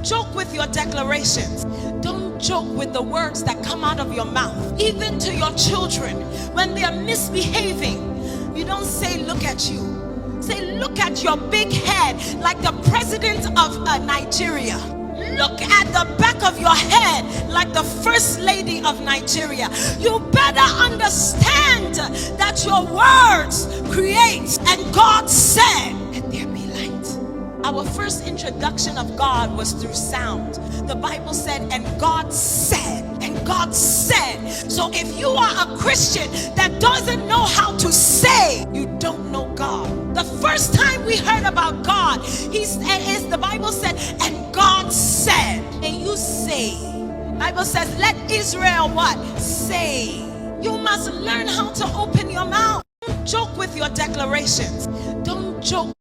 joke with your declarations. Don't joke with the words that come out of your mouth. Even to your children, when they are misbehaving, you don't say, look at you. Say, look at your big head, like the president of Nigeria. Look at the back of your head, like the first lady of Nigeria. You better understand that your words create. And God said, let there be light. Our first introduction of God was through sound. The Bible said, and God said, and God said. So if you are a Christian that doesn't know how to say, you don't know God. The first time we heard about God, the Bible said, and God said. And you say, the Bible says, let Israel what? Say. You must learn how to open your mouth. Don't joke with your declarations. Don't joke